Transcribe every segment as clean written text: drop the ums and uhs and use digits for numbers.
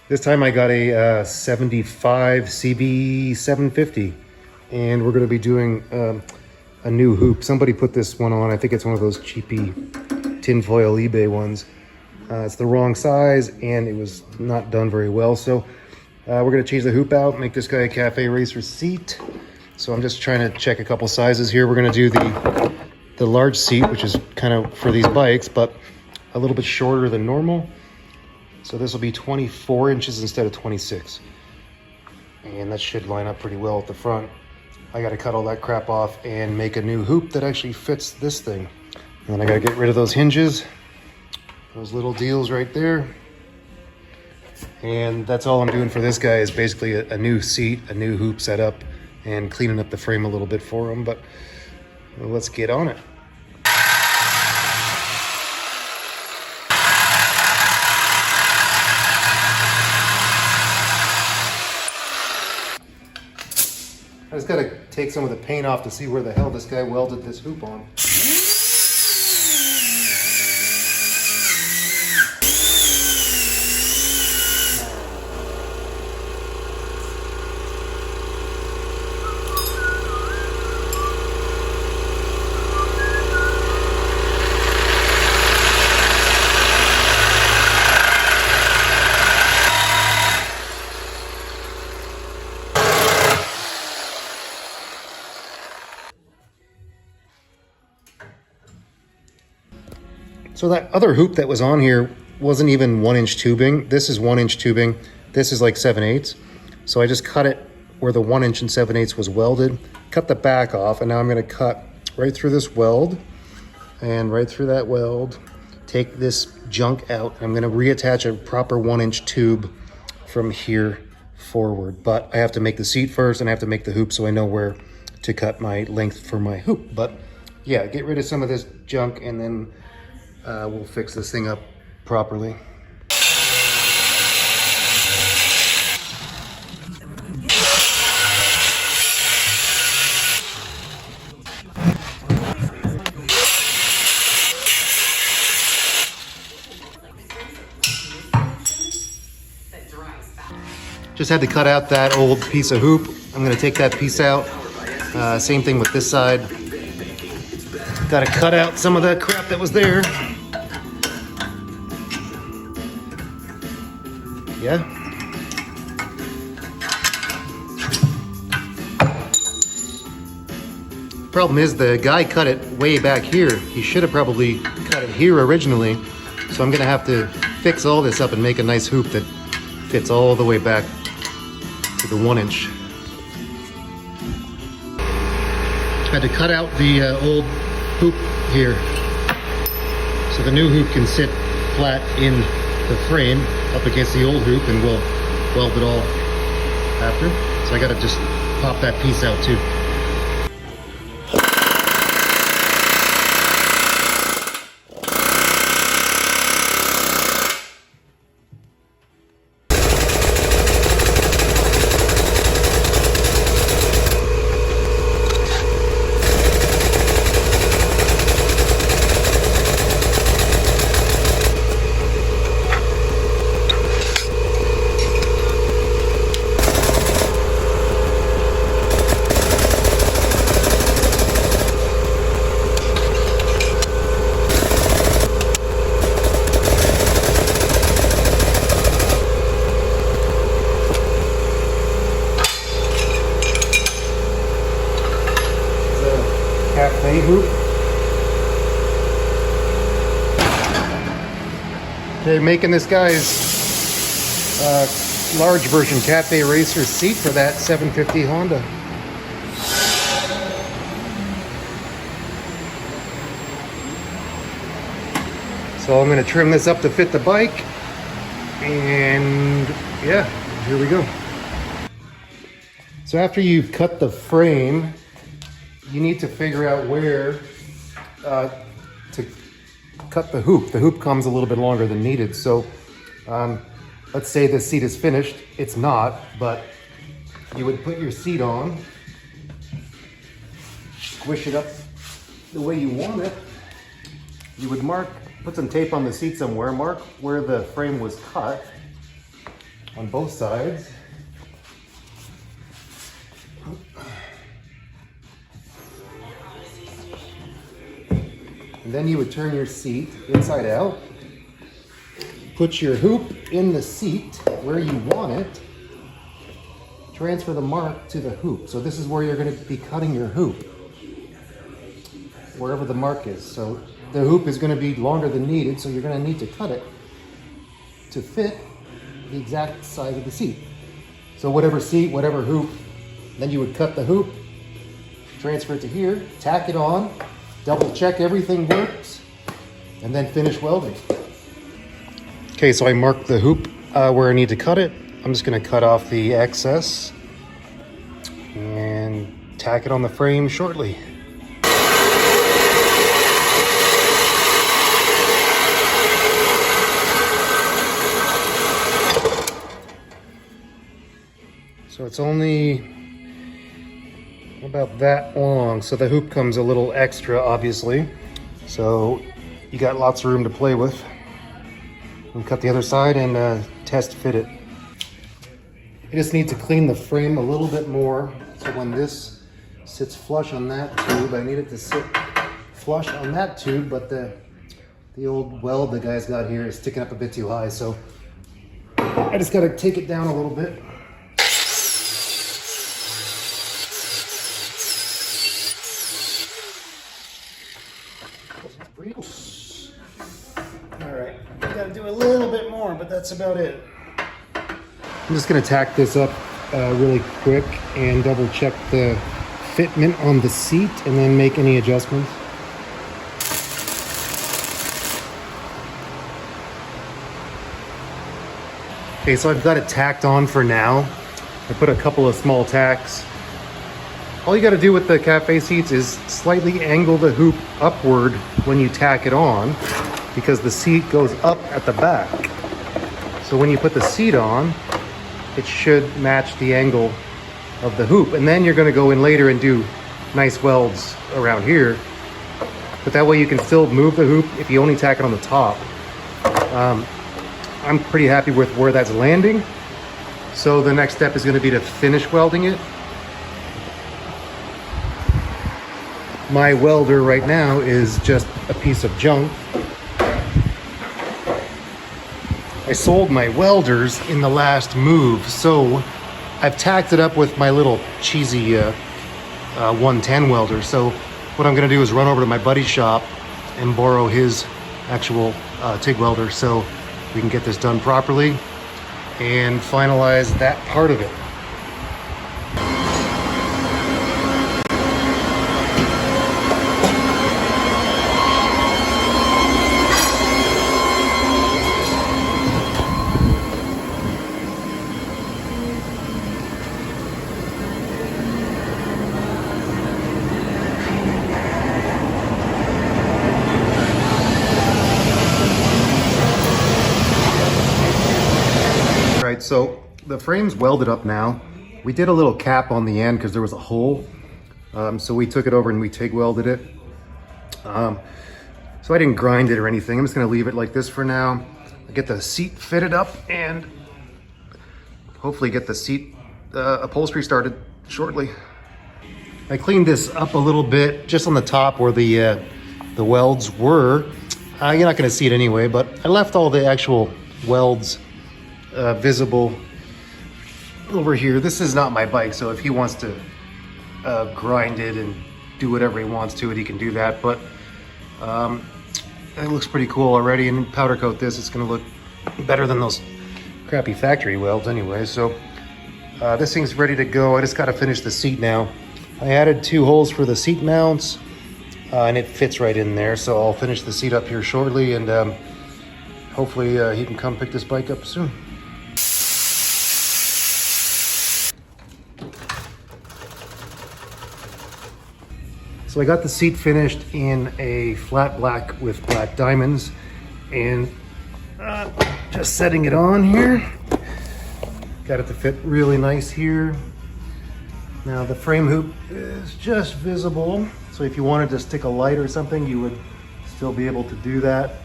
This time I got a 75 CB750, and we're going to be doing a new hoop. Somebody put this one on. I think it's one of those cheapy tinfoil eBay ones. It's the wrong size and it was not done very well. So we're going to change the hoop out, make this guy a cafe racer seat. So I'm just trying to check a couple sizes here. We're going to do the large seat, which is kind of for these bikes, but a little bit shorter than normal. So this will be 24 inches instead of 26. And that should line up pretty well at the front. I got to cut all that crap off and make a new hoop that actually fits this thing. And then I got to get rid of those hinges, those little deals right there. And that's all I'm doing for this guy is basically a new seat, a new hoop setup, and cleaning up the frame a little bit for him. But let's get on it. I just gotta take some of the paint off to see where the hell this guy welded this hoop on. So that other hoop that was on here wasn't even 1-inch tubing. This is 1-inch tubing. This is like 7/8. So I just cut it where the 1-inch and 7/8 was welded, cut the back off, and now I'm gonna cut right through this weld and right through that weld, take this junk out. I'm gonna reattach a proper 1-inch tube from here forward. But I have to make the seat first and I have to make the hoop so I know where to cut my length for my hoop. But yeah, get rid of some of this junk and then we'll fix this thing up properly. Just had to cut out that old piece of hoop. I'm gonna take that piece out. Same thing with this side. Gotta cut out some of that crap that was there. Yeah. Problem is the guy cut it way back here. He should have probably cut it here originally. So I'm gonna have to fix all this up and make a nice hoop that fits all the way back to the 1-inch. Had to cut out the old hoop here so the new hoop can sit flat in the frame up against the old hoop, and we'll weld it all after. So I gotta just pop that piece out too. Cafe hoop. Okay, making this guy's large version cafe racer seat for that 750 Honda. So I'm going to trim this up to fit the bike, and yeah, here we go. So after you've cut the frame, you need to figure out where to cut the hoop. The hoop comes a little bit longer than needed. So let's say the seat is finished. It's not, but you would put your seat on, squish it up the way you want it. You would put some tape on the seat somewhere, mark where the frame was cut, on both sides. And then you would turn your seat inside out, put your hoop in the seat where you want it, transfer the mark to the hoop. So this is where you're going to be cutting your hoop, wherever the mark is. So the hoop is going to be longer than needed, so you're going to need to cut it to fit the exact size of the seat. So whatever seat, whatever hoop, then you would cut the hoop, transfer it to here, tack it on, double check everything works, and then finish welding. Okay, so I marked the hoop where I need to cut it. I'm just going to cut off the excess and tack it on the frame shortly. So it's only about that long, so the hoop comes a little extra, obviously. So you got lots of room to play with. And cut the other side and test fit it. You just need to clean the frame a little bit more. So when this sits flush on that tube, I need it to sit flush on that tube, but the old weld the guy's got here is sticking up a bit too high. So I just gotta take it down a little bit. Alright, gotta do a little bit more, but that's about it. I'm just gonna tack this up really quick and double check the fitment on the seat and then make any adjustments. Okay, so I've got it tacked on for now. I put a couple of small tacks. All you got to do with the cafe seats is slightly angle the hoop upward when you tack it on, because the seat goes up at the back. So when you put the seat on, it should match the angle of the hoop. And then you're going to go in later and do nice welds around here. But that way you can still move the hoop if you only tack it on the top. I'm pretty happy with where that's landing. So the next step is going to be to finish welding it. My welder right now is just a piece of junk. I sold my welders in the last move, so I've tacked it up with my little cheesy 110 welder. So what I'm gonna do is run over to my buddy's shop and borrow his actual TIG welder so we can get this done properly and finalize that part of it. So the frame's welded up now. We did a little cap on the end because there was a hole. So we took it over and we TIG welded it. So I didn't grind it or anything. I'm just gonna leave it like this for now. Get the seat fitted up and hopefully get the seat upholstery started shortly. I cleaned this up a little bit just on the top where the welds were. You're not gonna see it anyway, but I left all the actual welds visible over here. This is not my bike, so if he wants to grind it and do whatever he wants to it, he can do that. But it looks pretty cool already, and powder coat this, it's gonna look better than those crappy factory welds anyway. So this thing's ready to go. I just got to finish the seat now. I added 2 holes for the seat mounts and it fits right in there, so I'll finish the seat up here shortly, and hopefully he can come pick this bike up soon. So I got the seat finished in a flat black with black diamonds, and just setting it on here. Got it to fit really nice here. Now the frame hoop is just visible, so if you wanted to stick a light or something, you would still be able to do that.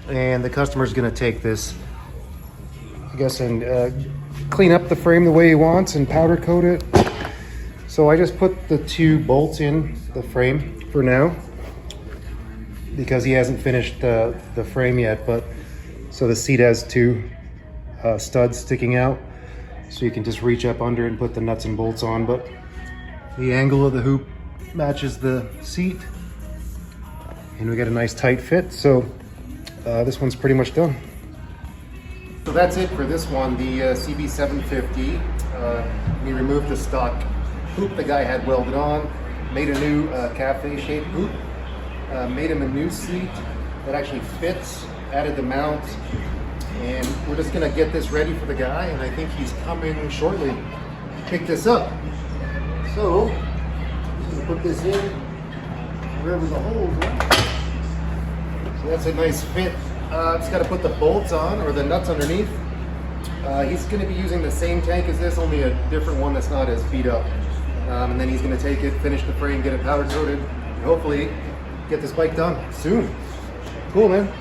And the customer's gonna take this guess, and clean up the frame the way he wants and powder coat it. So I just put the 2 bolts in the frame for now because he hasn't finished the frame yet. But so the seat has 2 studs sticking out, so you can just reach up under and put the nuts and bolts on. But the angle of the hoop matches the seat, and we get a nice tight fit. So this one's pretty much done. So that's it for this one, the CB750. We removed the stock hoop the guy had welded on, made a new cafe shaped hoop, made him a new seat that actually fits, added the mount, and we're just gonna get this ready for the guy, and I think he's coming shortly to pick this up. So, just gonna put this in wherever the holes are. So that's a nice fit. Just got to put the bolts on, or the nuts underneath. He's going to be using the same tank as this, only a different one that's not as beat up. And then he's going to take it, finish the frame, get it powder coated, and hopefully get this bike done soon. Cool, man.